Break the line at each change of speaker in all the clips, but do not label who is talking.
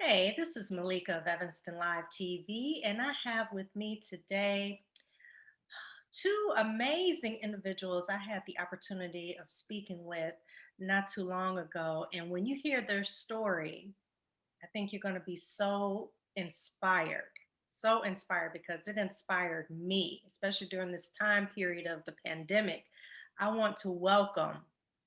Hey, this is Malika of Evanston Live TV, and I have with me today two amazing individuals I had the opportunity of speaking with not too long ago. And when you hear their story, I think you're going to be so inspired because it inspired me, especially during this time period of the pandemic. I want to welcome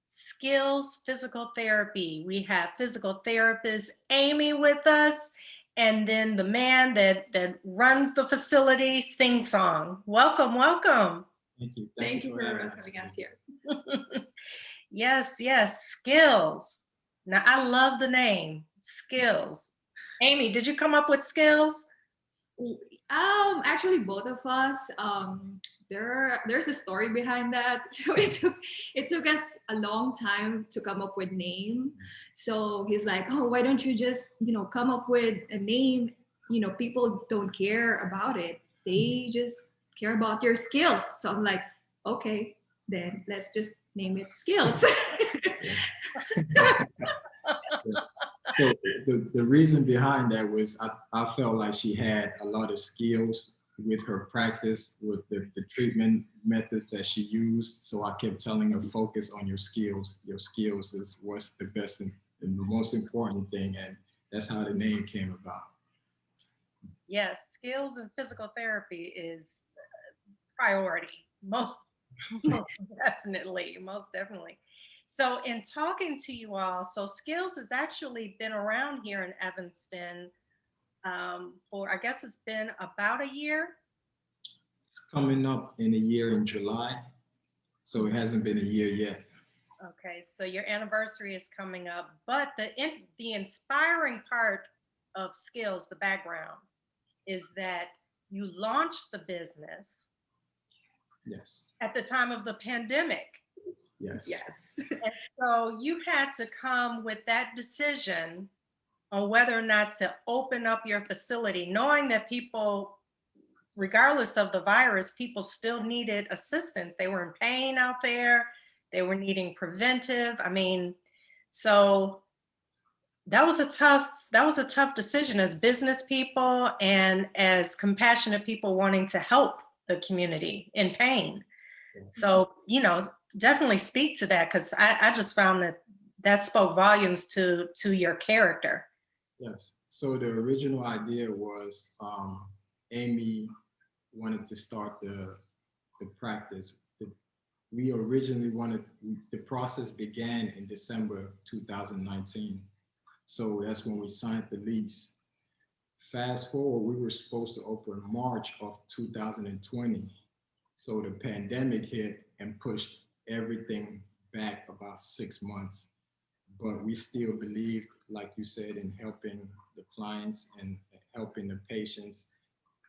Skillz Physical Therapy. We have physical therapist Aimee with us, and then the man that runs the facility, Nsisong. Welcome, welcome.
Thank you.
Thank you for having us here.
Yes, yes, Skillz. Now I love the name, Skillz. Aimee, did you come up with Skillz?
Actually, both of us. There's a story behind that. So it took us a long time to come up with name. So he's like, oh, why don't you just come up with a name? People don't care about it. They just care about your skills. So I'm like, okay, then let's just name it Skillz.
So the reason behind that was I felt like she had a lot of skills with her practice, with the treatment methods that she used. So I kept telling her, focus on your skills. Your skills is what's the best and the most important thing. And that's how the name came about.
Yes, skills in physical therapy is priority. Most definitely, most definitely. So in talking to you all, so Skillz has actually been around here in Evanston for, I guess it's been about a year.
It's coming up in a year in July. So it hasn't been a year yet.
Okay, so your anniversary is coming up, but the inspiring part of Skillz, the background, is that you launched the business
Yes.
at the time of the pandemic.
Yes.
Yes.
And so you had to come with that decision on whether or not to open up your facility, knowing that people, regardless of the virus, people still needed assistance. They were in pain out there. They were needing preventive. I mean, so that was a tough decision as business people and as compassionate people wanting to help the community in pain. So, definitely speak to that, because I just found that spoke volumes to your character.
Yes. So the original idea was Aimee wanted to start the practice. We originally the process began in December 2019. So that's when we signed the lease. Fast forward, we were supposed to open March of 2020. So the pandemic hit and pushed everything back about 6 months. But we still believed, like you said, in helping the clients and helping the patients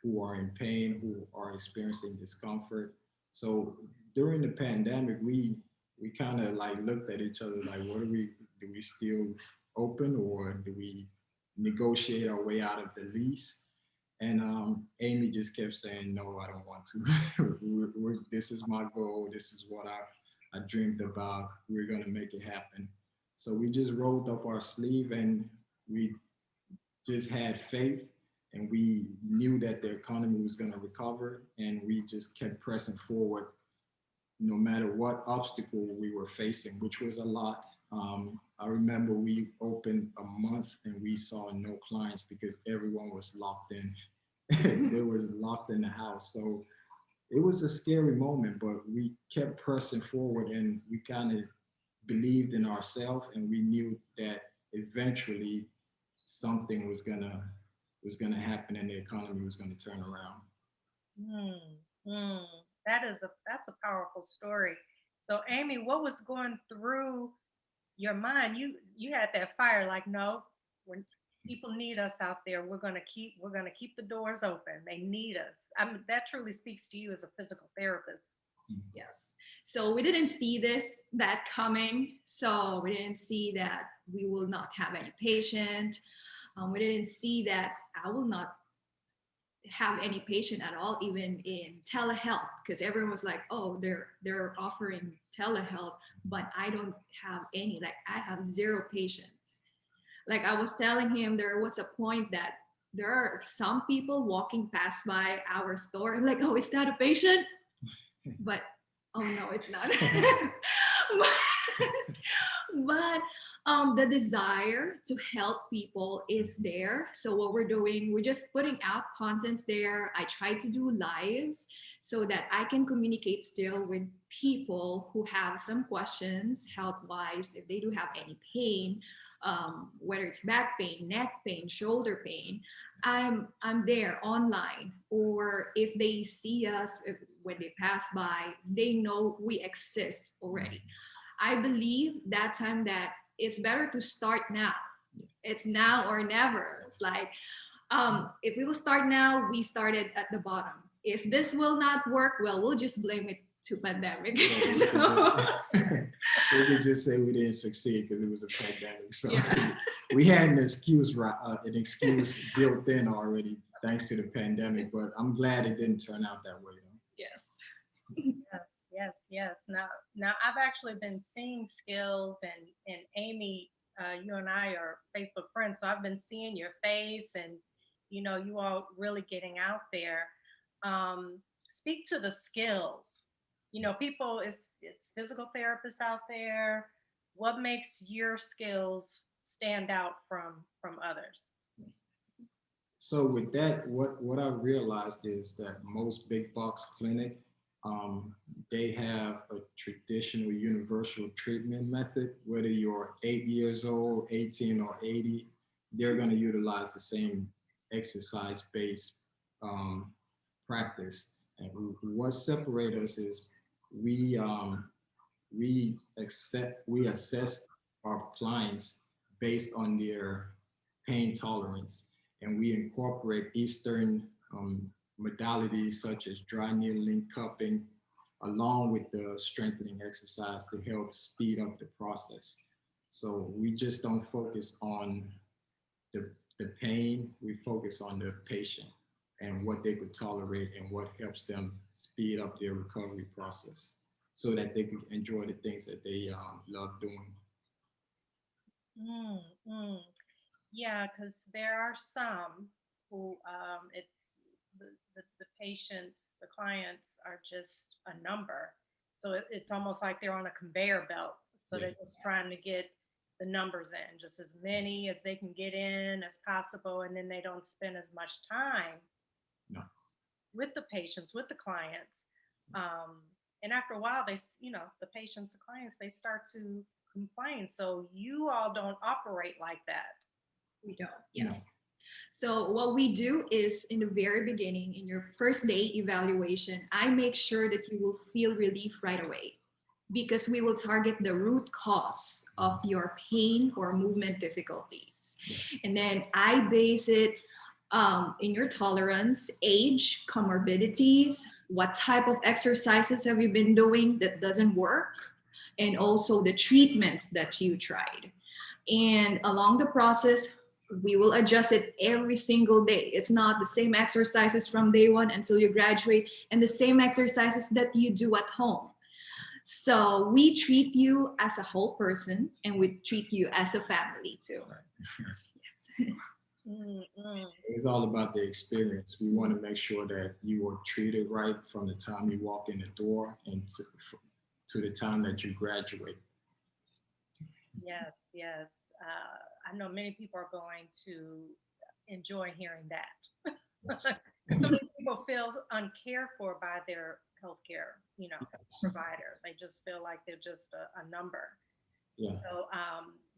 who are in pain, who are experiencing discomfort. So during the pandemic, we kind of like looked at each other like, what do we still open, or do we negotiate our way out of the lease? And Aimee just kept saying, no, I don't want to. This is my goal. This is what I dreamed about. We're going to make it happen. So we just rolled up our sleeve and we just had faith, and we knew that the economy was going to recover, and we just kept pressing forward no matter what obstacle we were facing, which was a lot. I remember we opened a month and we saw no clients because everyone was locked in. They were locked in the house. So it was a scary moment, but we kept pressing forward, and we kind of believed in ourselves, and we knew that eventually something was gonna happen and the economy was gonna turn around.
Mm. That's a powerful story. So Aimee, what was going through your mind? You had that fire, like, no, when people need us out there, we're gonna keep the doors open. They need us. I mean, that truly speaks to you as a physical therapist.
Yes. So we didn't see that coming. So we didn't see that we will not have any patient. We didn't see that I will not have any patient at all, even in telehealth, because everyone was like, oh, they're offering telehealth, but I don't have any. Like, I have zero patients. Like I was telling him, there was a point that there are some people walking past by our store. I'm like, oh, is that a patient? But oh no, it's not. but the desire to help people is there. So what we're doing, we're just putting out contents there. I try to do lives so that I can communicate still with people who have some questions health wise, if they do have any pain, whether it's back pain, neck pain, shoulder pain. I'm there online, or if they see us, when they pass by, they know we exist already. I believe that time that it's better to start now. It's now or never. It's like, if we will start now, we started at the bottom. If this will not work, well, we'll just blame it to pandemic.
Yeah, we could just say we didn't succeed because it was a pandemic. So we had an excuse built in already thanks to the pandemic, but I'm glad it didn't turn out that way.
Yes.
Yes. Now I've actually been seeing Skillz and Aimee. You and I are Facebook friends, so I've been seeing your face, and you all really getting out there. Speak to the skills. People, it's physical therapists out there. What makes your skills stand out from others?
So with that, what I realized is that most big box clinic, they have a traditional universal treatment method. Whether you're 8 years old, 18 or 80, they're going to utilize the same exercise-based practice. And what separates us is we assess our clients based on their pain tolerance, and we incorporate Eastern modalities such as dry needling, cupping, along with the strengthening exercise to help speed up the process. So we just don't focus on the pain, we focus on the patient and what they could tolerate and what helps them speed up their recovery process so that they can enjoy the things that they love doing.
Yeah, because there are some who it's the patients, the clients are just a number. So it's almost like they're on a conveyor belt. So they're just trying to get the numbers in, just as many as they can get in as possible, and then they don't spend as much time with the patients, with the clients. And after a while, the patients, the clients, they start to complain. So you all don't operate like that.
We don't. Yes. No. So what we do is, in the very beginning, in your first day evaluation, I make sure that you will feel relief right away, because we will target the root cause of your pain or movement difficulties. And then I base it in your tolerance, age, comorbidities, what type of exercises have you been doing that doesn't work, and also the treatments that you tried. And along the process, we will adjust it every single day. It's not the same exercises from day one until you graduate, and the same exercises that you do at home. So we treat you as a whole person, and we treat you as a family too.
It's all about the experience. We want to make sure that you are treated right from the time you walk in the door and to the time that you graduate.
Yes. I know many people are going to enjoy hearing that. So many people feel uncared for by their healthcare, provider. They just feel like they're just a number. So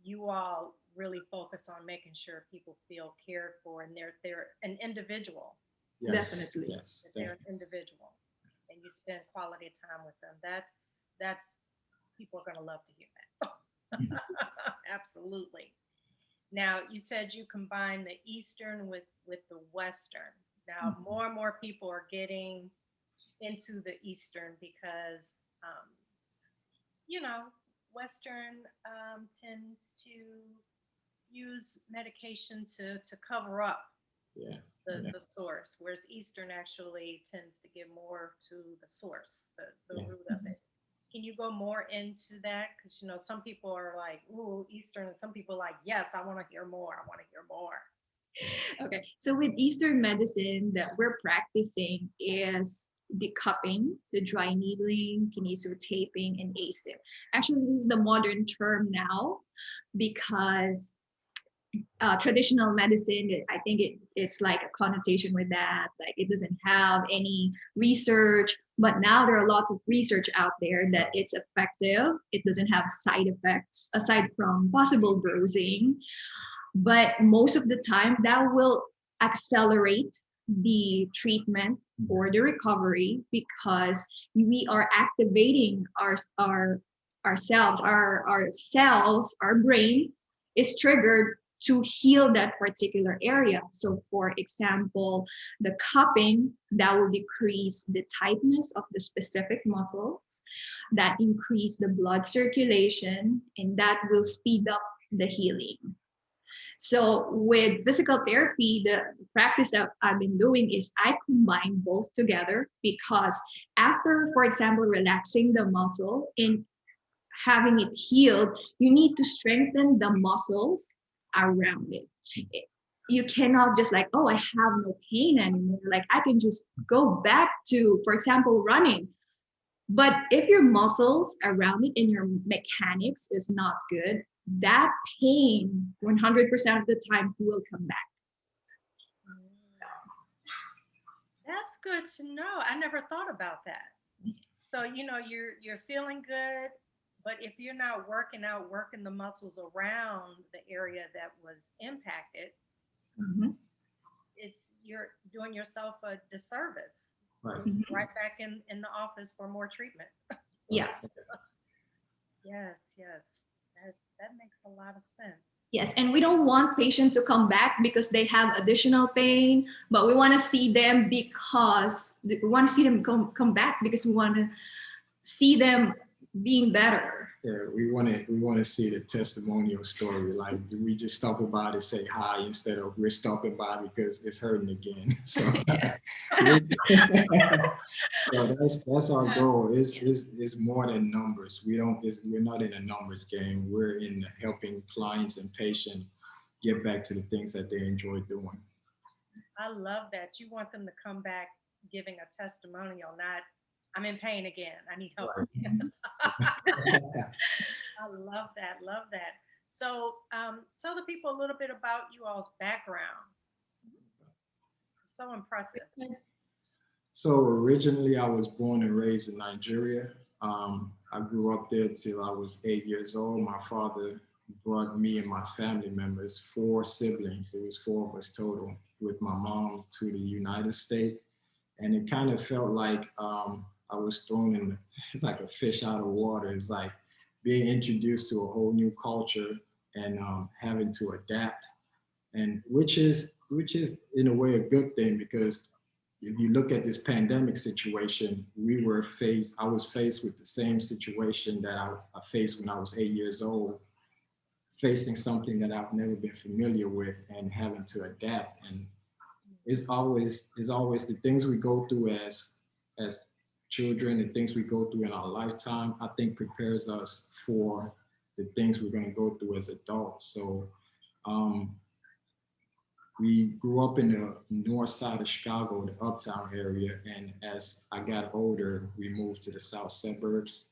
you all really focus on making sure people feel cared for, and they're an individual.
Definitely.
That they're an individual, and you spend quality time with them. That's people are going to love to hear that. Absolutely. Now, you said you combine the Eastern with the Western. Now, more and more people are getting into the Eastern because, Western tends to use medication to cover up the source, whereas Eastern actually tends to get more to the source, the root of it. can you go more into that? Because, you know, some people are like, ooh, Eastern, and some people are like, yes, I want to hear more. I want to hear more.
Okay, so with Eastern medicine that we're practicing is the cupping, the dry needling, kinesiotaping, and ASIP. Actually, this is the modern term now because traditional medicine, I think it's like a connotation with that, like it doesn't have any research, but now there are lots of research out there that it's effective. It doesn't have side effects aside from possible bruising, but most of the time that will accelerate the treatment or the recovery because we are activating ourselves, our cells, our brain is triggered to heal that particular area. So for example, the cupping, that will decrease the tightness of the specific muscles, that increase the blood circulation, and that will speed up the healing. So with physical therapy, the practice that I've been doing is I combine both together because after, for example, relaxing the muscle and having it healed, you need to strengthen the muscles around it. You cannot just like, oh, I have no pain anymore. Like I can just go back to, for example, running. But if your muscles around it and your mechanics is not good, that pain 100% of the time will come back.
That's good to know. I never thought about that. So, you know, you're feeling good, but if you're not working the muscles around the area that was impacted,
Mhm.
you're doing yourself a disservice.
Right.
Right back in the office for more treatment.
Yes.
Yes, yes. That makes a lot of sense.
Yes, and we don't want patients to come back because they have additional pain, but we want to see them because we want to see them come back because we want to see them being better.
Yeah, we want to see the testimonial story. Like, do we just stop by to say hi instead of we're stopping by because it's hurting again? So, so that's our goal. Is more than numbers. We're not in a numbers game. We're in helping clients and patients get back to the things that they enjoy doing.
I love that. You want them to come back giving a testimonial, not I'm in pain again. I need help.
Right.
I love that. Love that. So tell the people a little bit about you all's background. So impressive.
So originally I was born and raised in Nigeria. I grew up there till I was 8 years old. My father brought me and my family members, 4 siblings, it was 4 of us total, with my mom to the United States. And it kind of felt like I was thrown in, it's like a fish out of water. It's like being introduced to a whole new culture and having to adapt. And which is in a way a good thing, because if you look at this pandemic situation, I was faced with the same situation that I faced when I was 8 years old, facing something that I've never been familiar with and having to adapt. And it's always the things we go through as children, the things we go through in our lifetime, I think prepares us for the things we're going to go through as adults. So we grew up in the north side of Chicago, the uptown area. And as I got older, we moved to the south suburbs.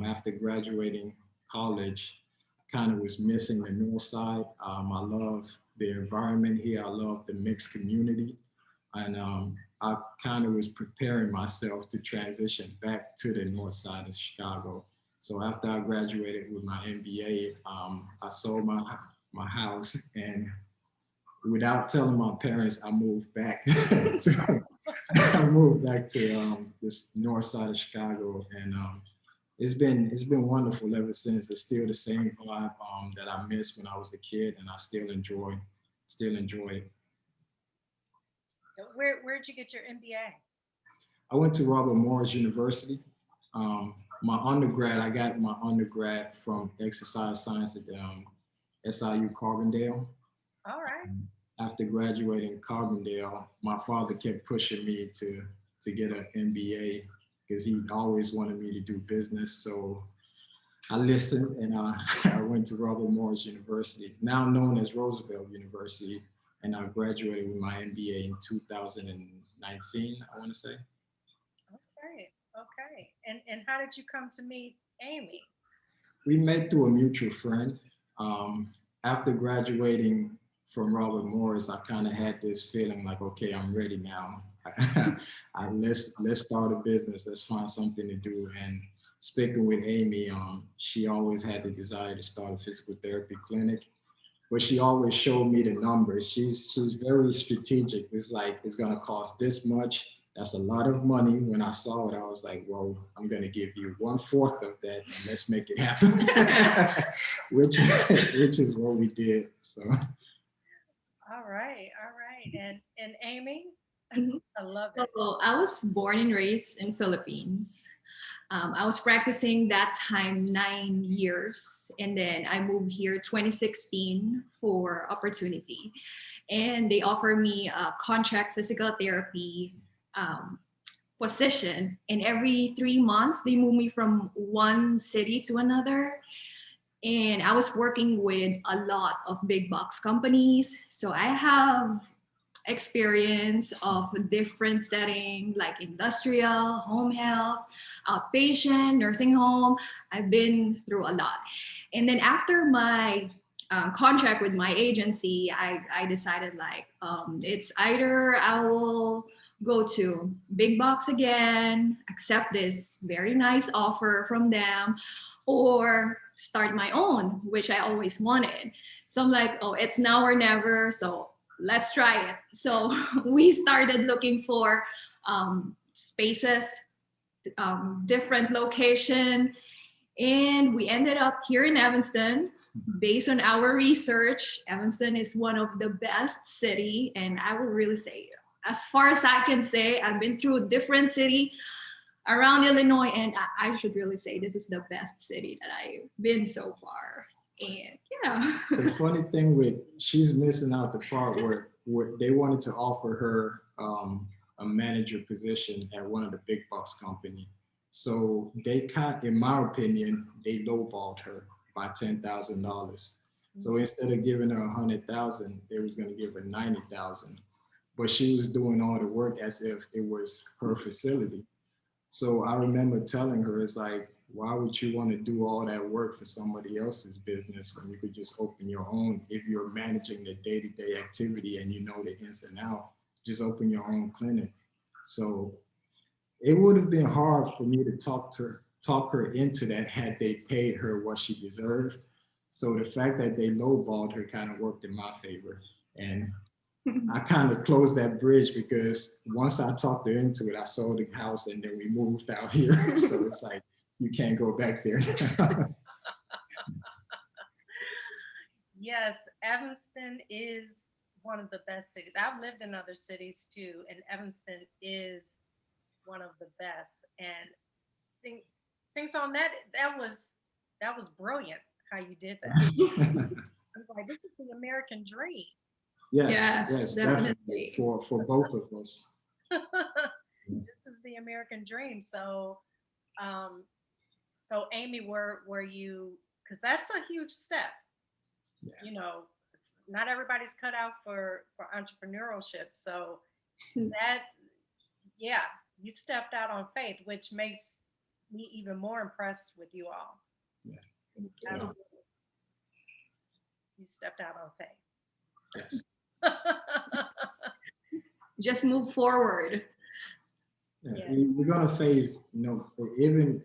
After graduating college, I kind of was missing the north side. I love the environment here. I love the mixed community. And I kind of was preparing myself to transition back to the north side of Chicago. So after I graduated with my MBA, I sold my house, and without telling my parents, I moved back to this north side of Chicago, and it's been wonderful ever since. It's still the same vibe that I missed when I was a kid, and I still enjoy it.
Where'd you get your MBA?
I went to Robert Morris University. I got my undergrad from exercise science at SIU Carbondale.
All right.
After graduating Carbondale, my father kept pushing me to get an MBA because he always wanted me to do business. So I listened, and I went to Robert Morris University, now known as Roosevelt University, and I graduated with my MBA in 2019, I want to say.
Okay, okay. And how did you come to meet Aimee?
We met through a mutual friend. After graduating from Robert Morris, I kind of had this feeling like, okay, I'm ready now. Let's start a business. Let's find something to do. And speaking with Aimee, she always had the desire to start a physical therapy clinic, but she always showed me the numbers. She's very strategic. It's like, it's gonna cost this much. That's a lot of money. When I saw it, I was like, well, I'm gonna give you 1/4 of that and let's make it happen. which is what we did. So.
All right, all right. And Aimee,
Mhm.
I love it.
So I was born and raised in Philippines. I was practicing that time 9 years, and then I moved here 2016 for opportunity, and they offered me a contract physical therapy position, and every 3 months they moved me from one city to another. And I was working with a lot of big box companies, so I have experience of different setting like industrial, home health, outpatient, nursing home. I've been through a lot. And then after my contract with my agency, I decided like, it's either I will go to big box again, accept this very nice offer from them, or start my own, which I always wanted. So I'm like, oh, it's now or never. So let's try it. So we started looking for spaces, different location, and we ended up here in Evanston. Based on our research, Evanston is one of the best city, and I would really say, as far as I can say, I've been through a different city around Illinois, and I should really say this is the best city that I've been so far. And yeah.
The funny thing she's missing out the part where they wanted to offer her a manager position at one of the big box company. So they in my opinion, they lowballed her by $10,000. So instead of giving her 100,000, they was going to give her 90,000. But she was doing all the work as if it was her facility. So I remember telling her, it's like, why would you want to do all that work for somebody else's business when you could just open your own? If you're managing the day-to-day activity and you know the ins and outs, just open your own clinic. So it would have been hard for me to talk her into that had they paid her what she deserved. So the fact that they lowballed her kind of worked in my favor. And I kind of closed that bridge because once I talked her into it, I sold the house and then we moved out here. So it's like, you can't go back there.
Yes, Evanston is one of the best cities. I've lived in other cities too, and Evanston is one of the best. And Nsisong, that was brilliant how you did that. I was like, this is the American dream.
Yes, definitely. For both of us.
This is the American dream. So Aimee, were you, because that's a huge step. Yeah. You know, not everybody's cut out for entrepreneurship. So that, yeah, you stepped out on faith, which makes me even more impressed with you all.
Yeah.
Absolutely. You stepped out on faith.
Yes.
Just move forward.
Yeah. We're gonna face, even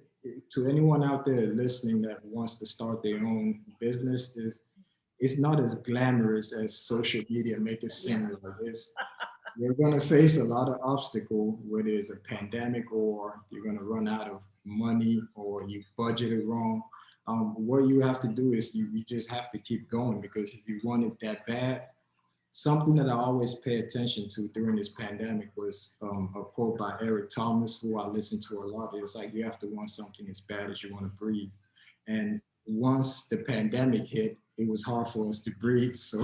to anyone out there listening that wants to start their own business, it's not as glamorous as social media make it seem like this. You're gonna face a lot of obstacles, whether it's a pandemic or you're gonna run out of money or you budgeted wrong. What you have to do is you just have to keep going, because if you want it that bad, something that I always pay attention to during this pandemic was a quote by Eric Thomas, who I listen to a lot. It's like, you have to want something as bad as you want to breathe. And once the pandemic hit, it was hard for us to breathe. So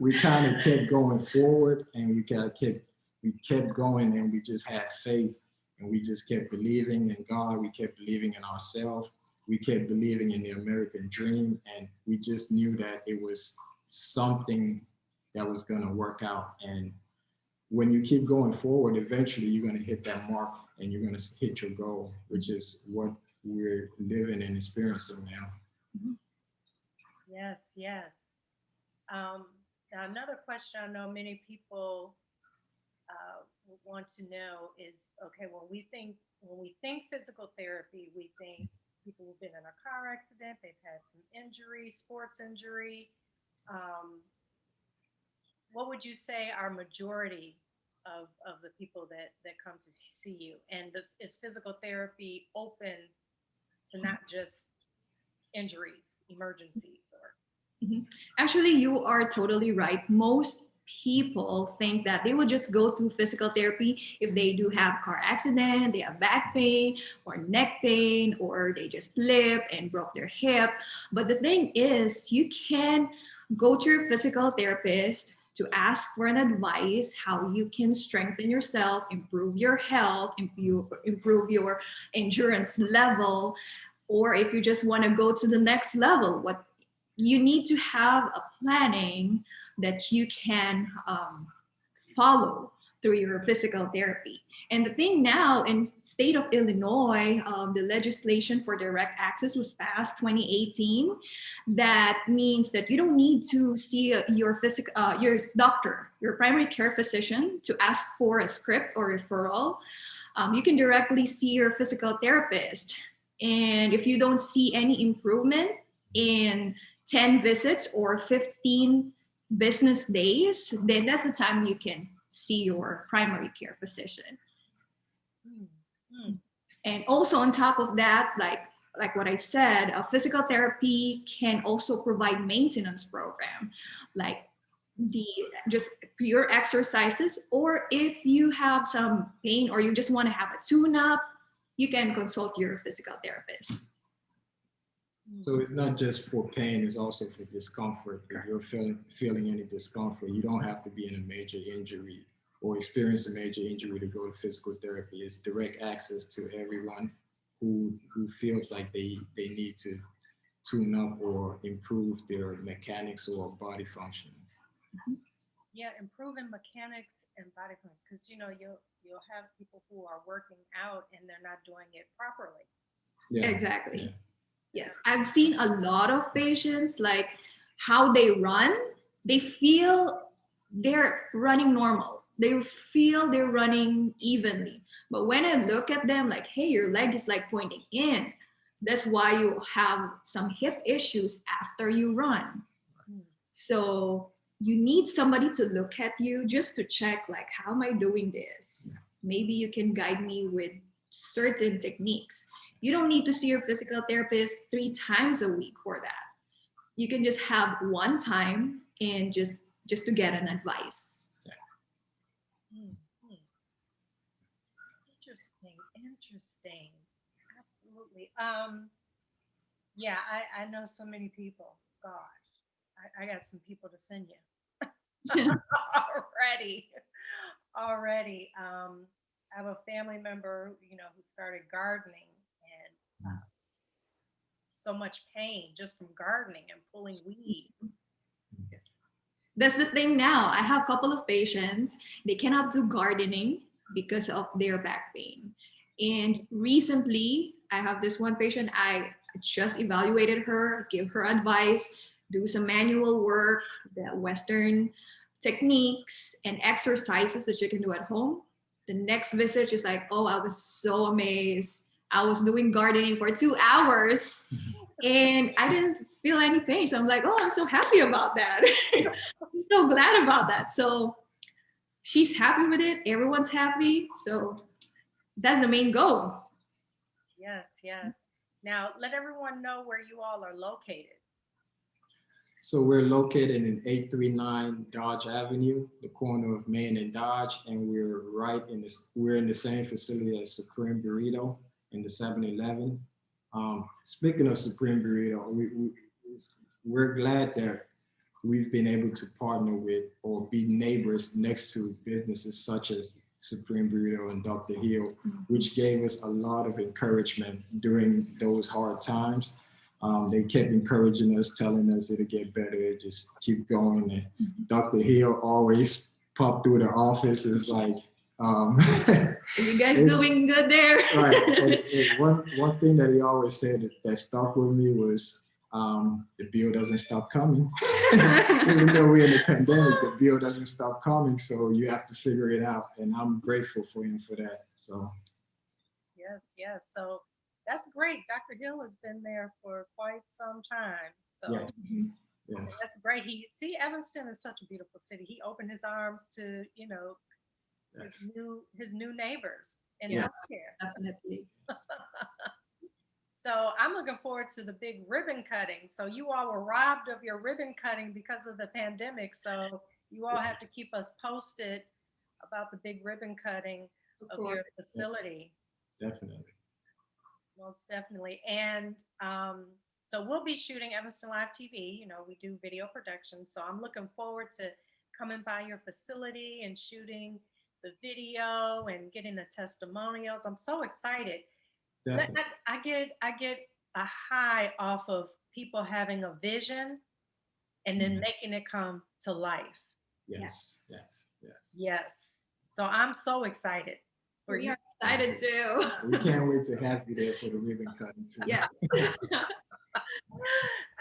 we kind of kept going forward, and we kept going, and we just had faith. And we just kept believing in God. We kept believing in ourselves. We kept believing in the American dream. And we just knew that it was something that was going to work out. And when you keep going forward, eventually you're going to hit that mark and you're going to hit your goal, which is what we're living and experiencing now.
Yes, yes. Now another question I know many people want to know is, okay, when we think physical therapy, we think people who've been in a car accident, they've had some injury, sports injury. What would you say are majority of the people that come to see you? And is physical therapy open to not just injuries, emergencies, or?
Actually, you are totally right. Most people think that they would just go to physical therapy if they do have car accident, they have back pain or neck pain, or they just slipped and broke their hip. But the thing is, you can go to your physical therapist to ask for an advice how you can strengthen yourself, improve your health, improve your endurance level, or if you just want to go to the next level, what you need to have a planning that you can follow through your physical therapy. And the thing now in state of Illinois, the legislation for direct access was passed 2018. That means that you don't need to see your doctor, your primary care physician, to ask for a script or referral. You can directly see your physical therapist. And if you don't see any improvement in 10 visits or 15 business days, then that's the time you can see your primary care physician. And also on top of that, like what I said, physical therapy can also provide maintenance program, like just pure exercises, or if you have some pain or you just want to have a tune-up, you can consult your physical therapist.
So it's not just for pain, it's also for discomfort. If you're feeling any discomfort, you don't have to be in a major injury or experience a major injury to go to physical therapy. It's direct access to everyone who feels like they need to tune up or improve their mechanics or body functions.
Yeah, improving mechanics and body functions, because you'll have people who are working out and they're not doing it properly.
Yeah. Exactly. Yeah. Yes, I've seen a lot of patients, like how they run, they feel they're running normal. They feel they're running evenly. But when I look at them, like, hey, your leg is like pointing in. That's why you have some hip issues after you run. So you need somebody to look at you just to check, like, how am I doing this? Maybe you can guide me with certain techniques. You don't need to see your physical therapist 3 times a week for that. You can just have one time and just to get an advice.
Interesting. Absolutely. Yeah, I know so many people. Gosh, I got some people to send you. Already. I have a family member, who started gardening, and so much pain just from gardening and pulling weeds.
Yes. That's the thing now. I have a couple of patients, they cannot do gardening because of their back pain. And recently, I have this one patient, I just evaluated her, give her advice, do some manual work, the Western techniques and exercises that you can do at home. The next visit, she's like, oh, I was so amazed. I was doing gardening for 2 hours and I didn't feel any pain. So I'm like, oh, I'm so happy about that. I'm so glad about that. So she's happy with it. Everyone's happy. So that's the main goal.
Yes. Now, let everyone know where you all are located.
So we're located in 839 Dodge Avenue, the corner of Main and Dodge, and we're in the same facility as Supreme Burrito in the 7-Eleven. Speaking of Supreme Burrito, we're glad that we've been able to partner with or be neighbors next to businesses such as Supreme Burrito and Dr. Hill, which gave us a lot of encouragement during those hard times. They kept encouraging us, telling us it'll get better, just keep going. And Dr. Hill always popped through the office. It's like,
you guys doing good there?
Right. And one thing that he always said that stuck with me was, the bill doesn't stop coming. Even though we're in the pandemic, the bill doesn't stop coming. So you have to figure it out. And I'm grateful for him for that. So.
Yes, yes. So that's great. Dr. Hill has been there for quite some time. So
Yes. Yes.
that's great. Evanston is such a beautiful city. He opened his arms to,
Yes.
his new neighbors in
Yes.
healthcare.
Definitely.
So I'm looking forward to the big ribbon cutting. So you all were robbed of your ribbon cutting because of the pandemic. So you all have to keep us posted about the big ribbon cutting of your facility.
Definitely.
Most definitely. And so we'll be shooting Evanston Live TV. We do video production. So I'm looking forward to coming by your facility and shooting the video and getting the testimonials. I'm so excited.
Definitely.
I get a high off of people having a vision and then making it come to life.
Yes. Yes. Yes.
Yes. So I'm so excited.
We are excited too.
We can't wait to have you there for the ribbon cutting too.
Yeah.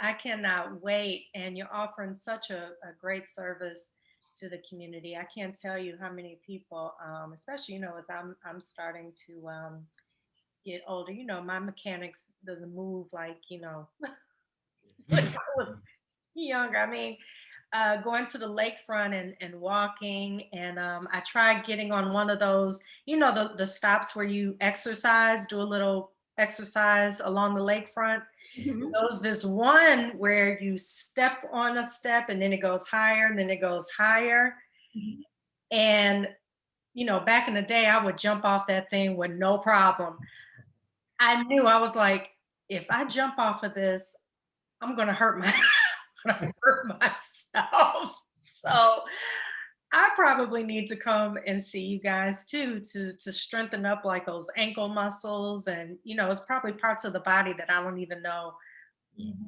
I cannot wait. And you're offering such a great service to the community. I can't tell you how many people, especially, as I'm starting to get older, my mechanics doesn't move like, when I was younger. I mean, going to the lakefront and walking. And I tried getting on one of those, the stops where you do a little exercise along the lakefront. So there's this one where you step on a step and then it goes higher and then it goes higher. And, back in the day, I would jump off that thing with no problem. I was like, if I jump off of this, I'm going to hurt myself. So I probably need to come and see you guys too, to strengthen up like those ankle muscles. And, it's probably parts of the body that I don't even know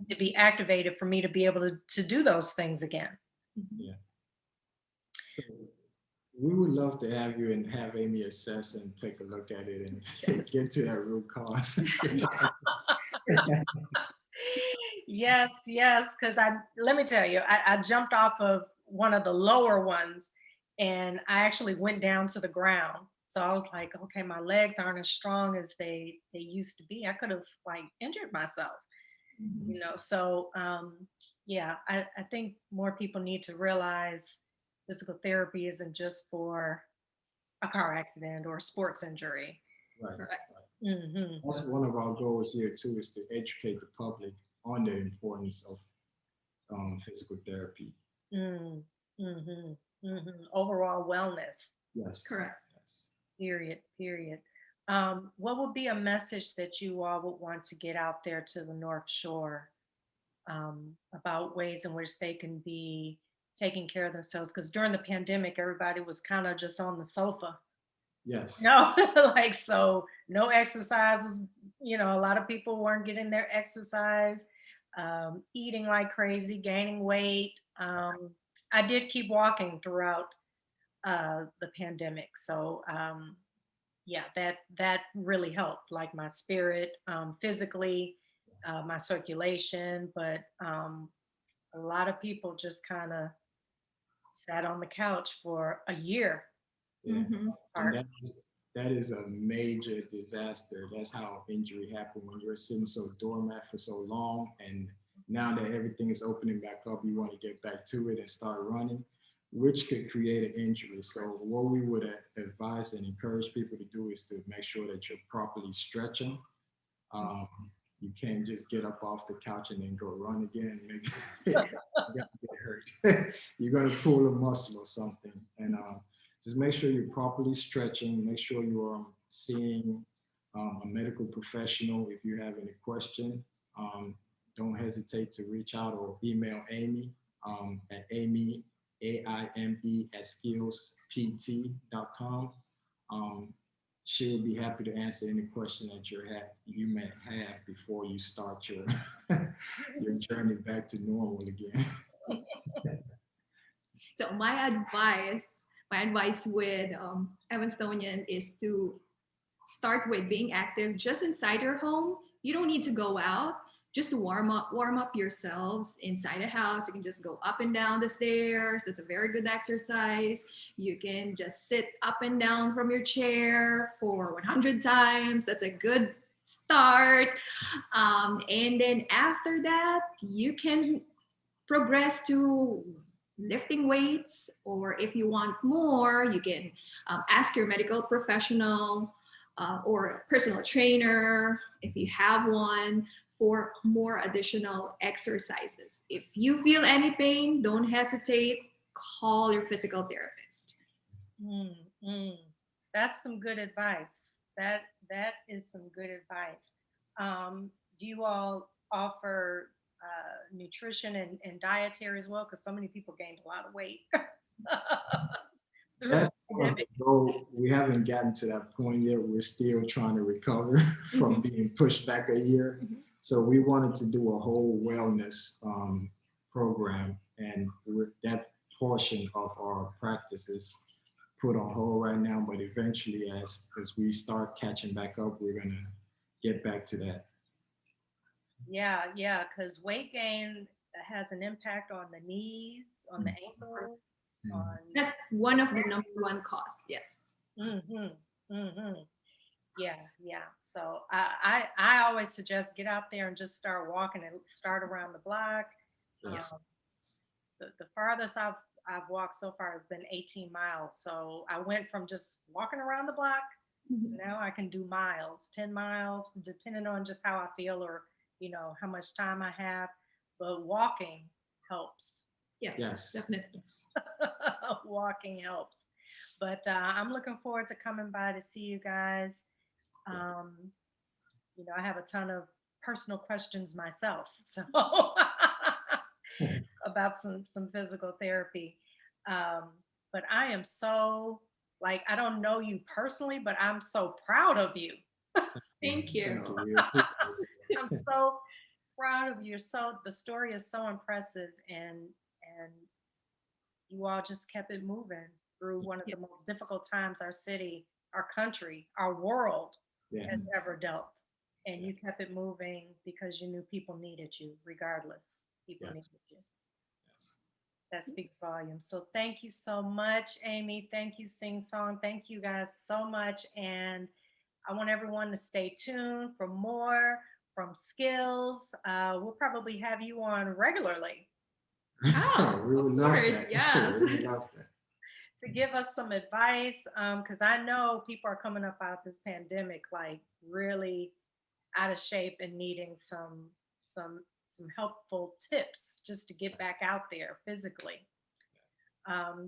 to be activated for me to be able to do those things again.
Yeah. So we would love to have you and have Aimee assess and take a look at it and get to that root cause.
Yes, because let me tell you, I jumped off of one of the lower ones and I actually went down to the ground. So I was like, okay, my legs aren't as strong as they used to be. I could have injured myself, So I think more people need to realize physical therapy isn't just for a car accident or a sports injury.
Right. That's one of our goals here too, is to educate the public on the importance of physical therapy.
Overall wellness.
Yes.
Correct.
Yes.
Period. What would be a message that you all would want to get out there to the North Shore about ways in which they can be taking care of themselves? Because during the pandemic, everybody was kind of just on the sofa.
Yes.
No, so no exercises. A lot of people weren't getting their exercise, eating like crazy, gaining weight. I did keep walking throughout the pandemic. So that really helped, like my spirit, physically, my circulation. But a lot of people just kind of sat on the couch for a year.
Yeah. And that is a major disaster. That's how injury happens, when you're sitting so dormant for so long, and now that everything is opening back up, you want to get back to it and start running, which could create an injury. So what we would advise and encourage people to do is to make sure that you're properly stretching. You can't just get up off the couch and then go run again. You're gonna get hurt. You're gonna pull a muscle or something. And just make sure you're properly stretching. Make sure you're seeing a medical professional if you have any question. Don't hesitate to reach out or email Aimee at Aimee, AIME, at skillzpt.com. She will be happy to answer any question that you may have before you start your your journey back to normal again.
So my advice with Evanstonian is to start with being active just inside your home. You don't need to go out. Just to warm up yourselves inside the house. You can just go up and down the stairs. It's a very good exercise. You can just sit up and down from your chair for 100 times. That's a good start. And then after that, you can progress to lifting weights, or if you want more, you can ask your medical professional or personal trainer, if you have one, for more additional exercises. If you feel any pain, don't hesitate, call your physical therapist.
That's some good advice. That is some good advice. Do you all offer nutrition and dietary as well? Because so many people gained a lot of weight.
That's one of the goal. We haven't gotten to that point yet. We're still trying to recover from being pushed back a year. So we wanted to do a whole wellness program, and that portion of our practice is put on hold right now. But eventually, as we start catching back up, we're gonna get back to that.
Yeah, because weight gain has an impact on the knees, on the ankles, on
That's one of the number one cause. Yes.
Yeah. So I always suggest get out there and just start walking and start around the block.
Yes.
The farthest I've walked so far has been 18 miles. So I went from just walking around the block to now I can do miles, 10 miles, depending on just how I feel or how much time I have. But walking helps.
Yes. Definitely.
Walking helps. But I'm looking forward to coming by to see you guys. I have a ton of personal questions myself, so about some physical therapy. But I am so, I don't know you personally, but I'm so proud of you.
Thank you.
I'm so proud of you. The story is so impressive, and you all just kept it moving through one of the most difficult times our city, our country, our world has ever dealt. And you kept it moving because you knew people needed you regardless. People needed you. That speaks volumes. So thank you so much, Aimee. Thank you, Nsisong. Thank you guys so much. And I want everyone to stay tuned for more from Skillz. We'll probably have you on regularly.
Oh,
we would love
course,
that.
yes.
We would love that.
To give us some advice, because I know people are coming up out of this pandemic really out of shape and needing some helpful tips just to get back out there physically.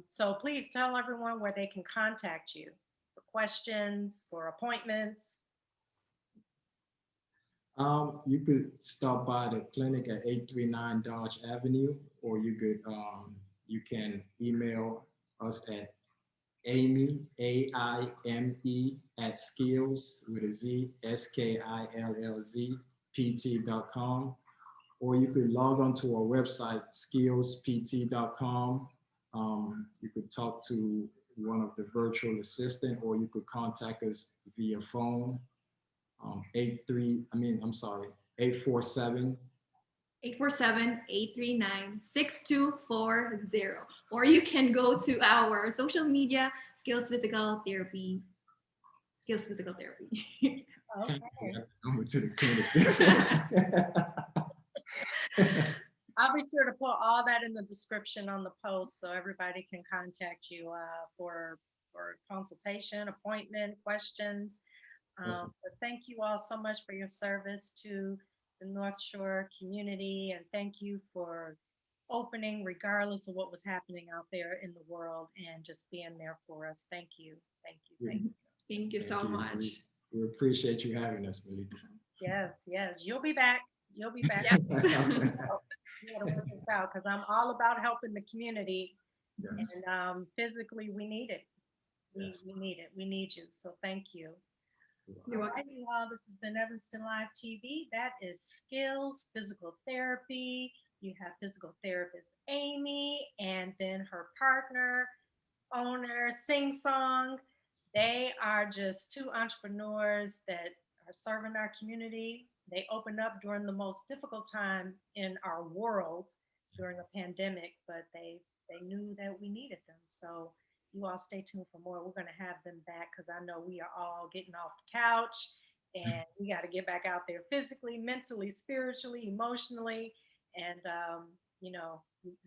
So please tell everyone where they can contact you for questions, for appointments.
You could stop by the clinic at 839 Dodge Avenue, or you can email us at Aimee, AIME, at Skillz with a Z, SKILLZ, PT.com. Or you could log on to our website, skillzpt.com. You could talk to one of the virtual assistant, or you could contact us via phone. 847
847-839-6240. Or you can go to our social media, Skillz Physical Therapy. Skillz Physical Therapy.
Okay.
I'm to the clinic.
I'll be sure to put all that in the description on the post so everybody can contact you for consultation, appointment, questions. But thank you all so much for your service to the North Shore community, and thank you for opening regardless of what was happening out there in the world and just being there for us. Thank you. Thank you.
Thank you so much.
We appreciate you having us, Melita.
Yes. You'll be back. You gotta work this out because I'm all about helping the community, and physically we need it.
Yes.
We need it. We need you. So thank you.
You're
All
welcome.
right, you all, this has been Evanston Live TV. That is Skillz Physical Therapy. You have physical therapist Aimee, and then her partner, owner, Nsisong. They are just two entrepreneurs that are serving our community. They opened up during the most difficult time in our world during a pandemic, but they knew that we needed them. So you all stay tuned for more. We're going to have them back because I know we are all getting off the couch and we got to get back out there physically, mentally, spiritually, emotionally. And, you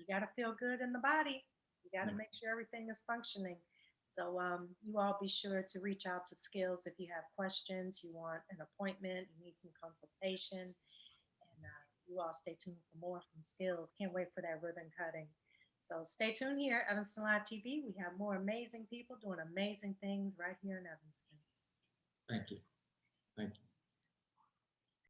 got to feel good in the body. You got to
Yeah.
make sure everything is functioning. So you all be sure to reach out to Skillz if you have questions, you want an appointment, you need some consultation. And you all stay tuned for more from Skillz. Can't wait for that ribbon cutting. So stay tuned here, Evanston Live TV. We have more amazing people doing amazing things right here in Evanston.
Thank you. Thank you.